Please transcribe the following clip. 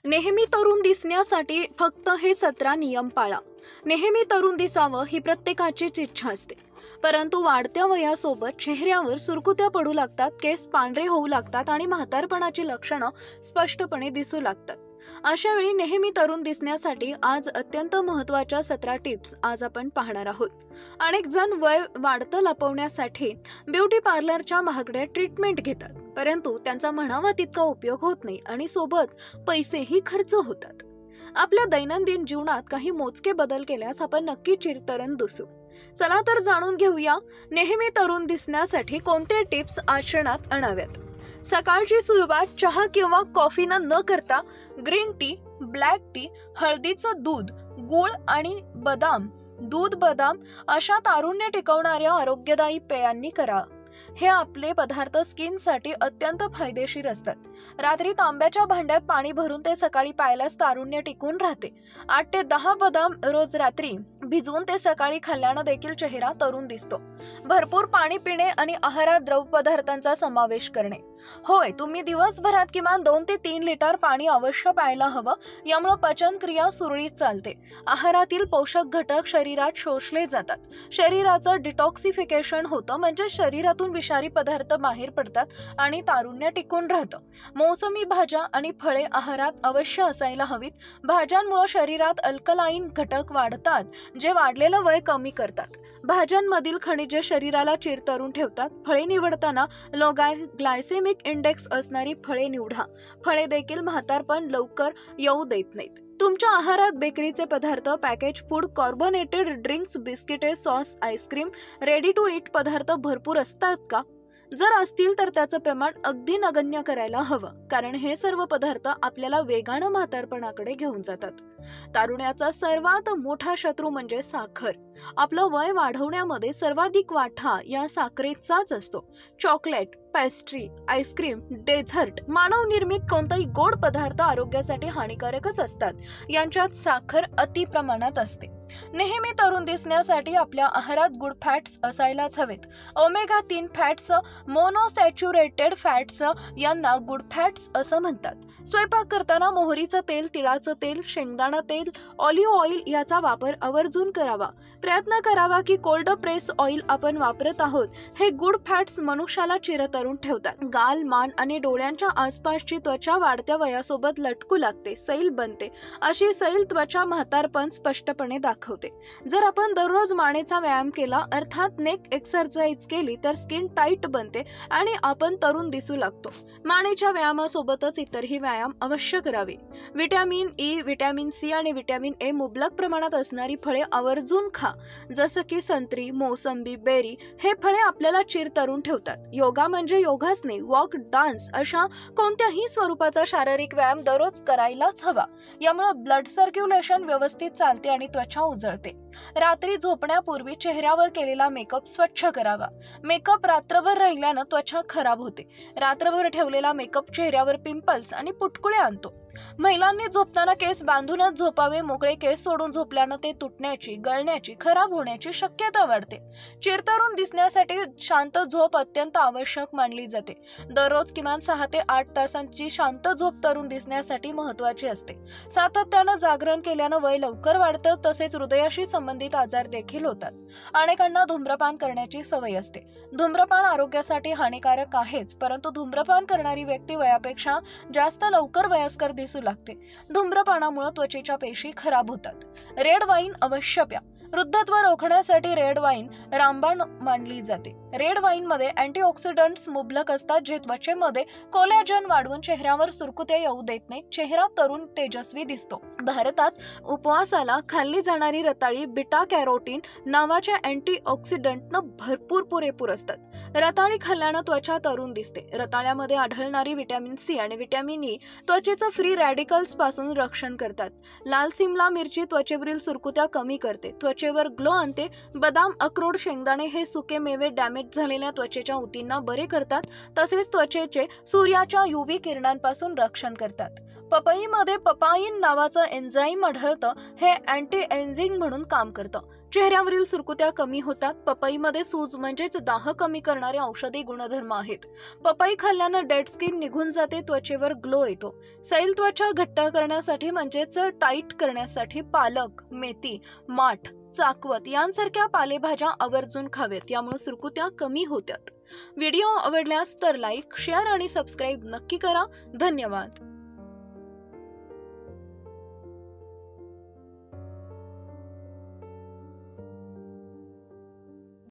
नेहमी तरुण दिसण्यासाठी फक्त हे 17 नियम पाळा. नेहमी तरुण दिसावं ही प्रत्येकाचीच इच्छा असते, परंतु वाढत्या वयासोबत चेहऱ्यावर सुरकुत्या पडू लागतात, केस पांढरे होऊ लागतात आणि म्हातारपणाची लक्षणं स्पष्टपणे दिसू लागतात. अशा वेळी नेहमी तरुण दिसण्यासाठी आज अत्यंत महत्त्वाच्या 17 टिप्स आज आपण पाहणार आहोत. अनेक जण वय वाढतं लपवण्यासाठी ब्युटी पार्लरच्या महागड्या ट्रीटमेंट घेतात, परंतु त्यांचा म्हणावा तितका उपयोग होत नाही आणि सोबत पैसेही खर्च होतात. आपल्या दैनंदिन जीवनात काही मोजके बदल केल्यास आपण नक्की चिरतरुण दिसू. चला तर जाणून घेऊया नेहमी तरुण दिसण्यासाठी कोणते टिप्स आचरणात आणाव्यात. सकाळची सुरुवात चहा किंवा कॉफीनं न करता ग्रीन टी, ब्लॅक टी, हळदीचं दूध, गूळ आणि दूध बदाम अशा तारुण्य टिकवणाऱ्या आरोग्यदायी पेयांनी करा. हे आपले पदार्थ स्किनसाठी अत्यंत फायदेशीर असतात. रात्री तांब्याच्या भांड्यात पाणी भरून ते सकाळी प्यायल्यास तारुण्य टिकून राहते. 8 ते 10 बदाम रोज रात्री भिजवून ते सकाळी खाल्ल्यानं देखील चेहरा तरुण दिसतो. भरपूर पाणी पिणे आणि आहारात द्रव पदार्थांचा समावेश करणे. होय, तुम्ही दिवसभरात किमान 2 ते 3 लिटर पाणी अवश्य प्यायला हवं. यामुळे पचन क्रिया सुरळीत चालते. आहारातील पोषक घटक शरीरात शोषले जातात. शरीराचं डिटॉक्सिफिकेशन होतं, म्हणजे शरीरातून विषारी पदार्थ बाहेर पडतात आणि तारुण्य टिकून राहतं. मोसमी भाज्या आणि फळे आहारात अवश्य असायला हवीत. भाज्यांमुळे शरीरात अल्कलाईन घटक वाढतात, जे वाढलेलं वय कमी करतात. भाज्यांमधील खनिजे शरीराला चिरतरुण ठेवतात. फळे निवडताना लो ग्लायसेमिक इंडेक्स असणारी फळे निवडा. फळे देखील म्हातारपण लवकर येऊ देत नाहीत. तुमच्या आहारात बेकरीचे पदार्थ, पॅकेज फूड, कार्बोनेटेड ड्रिंक्स, बिस्किटे, sauce, ice cream, ready to eat पदार्थ भरपूर असतात का? जर असतील तर त्याचं प्रमाण अगदी नगण्य करायला हवं, कारण हे सर्व पदार्थ आपल्याला वेगानं म्हातारपणाकडे घेऊन जातात. तारुण्याचा सर्वात मोठा शत्रू म्हणजे साखर. आपलं वय वाढवण्यामध्ये सर्वाधिक वाटा या साखरेचाच असतो. चॉकलेट, पेस्ट्री, आईस्क्रीम, डेझर्ट, मानव निर्मित कोणताही गोड पदार्थ आरोग्यासाठी हानिकारकच असतात. यांच्यात साखर अति प्रमाणात असते. नेहमी तरुण दिसण्यासाठी आपल्या आहारात गुड फॅट्स असायलाच हवेत. ओमेगा 3 फॅट्स, मोनोसॅच्युरेटेड फॅट्स यांना गुड फॅट्स असं म्हणतात. स्वयंपाक करताना मोहरीचं तेल, तिळाचं तेल, शेंगदाणा तेल, ऑलिव्ह ऑइल याचा वापर आवर्जून करावा. प्रयत्न करावा की कोल्ड प्रेस ऑइल आपण वापरत आहोत. हे गुड फॅट्स मनुष्याला चिरतरुण ठेवतात. गाल, मान आणि डोळ्यांच्या आसपासची त्वचा वाढत्या वयासोबत लटकू लागते, सैल बनते. अशी सैल त्वचा म्हातारपण स्पष्टपणे दाखवते. जर आपण दररोज मानेचा व्यायाम केला, अर्थात नेक एक्सरसाइज केली, तर स्किन टाईट बनते आणि आपण तरुण दिसू लागतो. मानेच्या व्यायामासोबतच इतरही व्यायाम अवश्य करावे. व्हिटॅमिन ई, व्हिटॅमिन सी आणि व्हिटॅमिन ए मुबलक प्रमाणात असणारी फळे आवर्जून खा, जसं की संत्री, मोसंबी, बेरी. हे फळे आपल्याला चिरतरुण ठेवतात. योगा म्हणजे योगाच नाही, वॉक, डान्स अशा कोणत्याही स्वरूपाचा शारीरिक व्यायाम दररोज करायलाच हवा. यामुळे ब्लड सर्क्युलेशन व्यवस्थित चालते आणि त्वचा उजळते. रात्री झोपण्यापूर्वी चेहऱ्यावर केलेला मेकअप स्वच्छ करावा. मेकअप रात्रभर राहिल्यानं त्वचा खराब होते. रात्रभर ठेवलेला मेकअप चेहऱ्यावर पिंपल्स आणि पुटकुळे आणतो. महिलांनी झोपताना केस बांधूनच झोपावे. मोकळे केस सोडून झोपल्यानं ते तुटण्याची, गळण्याची, खराब होण्याची शक्यता वाढते. चिरतरुण दिसण्यासाठी शांत झोप अत्यंत आवश्यक मानली जाते. दररोज किमान 6 ते 8 तासांची शांत झोप तरुण दिसण्यासाठी महत्त्वाची असते. सातत्यानं जागरण केल्यानं वय लवकर वाढतं, तसेच हृदयाशी संबंधित आजार देखील होतात. अनेकांना धूम्रपान करण्याची सवय असते. धूम्रपान आरोग्यासाठी हानिकारक आहेच, परंतु धूम्रपान करणारी व्यक्ती वयापेक्षा जास्त लवकर वयस्कर दिसू लागते. धूम्रपानामुळे त्वचेच्या पेशी खराब होतात. रेड वाईन अवश्य प्या. वृद्धत्व रोखण्यासाठी रेड वाईन रामबाण मानली जाते. रेड वाईन मध्ये अँटीऑक्सिडंट्स मुबलक असतात, जे त्वचेमध्ये कोलॅजन वाढवून चेहऱ्यावर सुरकुत्या येऊ देत नाही. चेहरा तरुण तेजस्वी दिसतो. भारतात उपवासाला खाल्ली जाणारी रताळी बीटा कॅरोटीन नावाच्या अँटीऑक्सिडंटनं भरपूर पुरेपूर असतात. रताळी खाल्ल्यानं त्वचा तरुण दिसते. रताळ्यामध्ये आढळणारी व्हिटॅमिन सी आणि व्हिटॅमिन ई त्वचेचं फ्री रॅडिकल्स पासून रक्षण करतात. लाल सिमला मिरची त्वचेवरील सुरकुत्या कमी करते, त्वचेवर ग्लो आणते. बदाम, अक्रोड, शेंगदाणे हे सुके मेवे डॅमेज झालेल्या त्वचेच्या ऊतींना बरे करतात, तसेच त्वचेचे सूर्याच्या UV किरणांपासून रक्षण करतात. पपईमध्ये पपाईन नावाचं एन्झाईम आढळतं. हे अँटी एजिंग म्हणून काम करतं. चेहऱ्यावरील सुरकुत्या कमी होतात. पपईमध्ये सूज म्हणजेच दाह कमी करणारे औषधी गुणधर्म आहेत. पपई खाल्ल्यानं डेड स्किन निघून जाते, त्वचेवर ग्लो येतो. सैल त्वचा घट्ट करण्यासाठी म्हणजेच टाईट करण्यासाठी पालक, मेथी, माठ, चाकवत यांसारख्या पालेभाज्या आवर्जून खावेत. यामुळे सुरकुत्या कमी होतात. व्हिडिओ आवडल्यास तर लाईक, शेअर आणि सबस्क्राईब नक्की करा. धन्यवाद.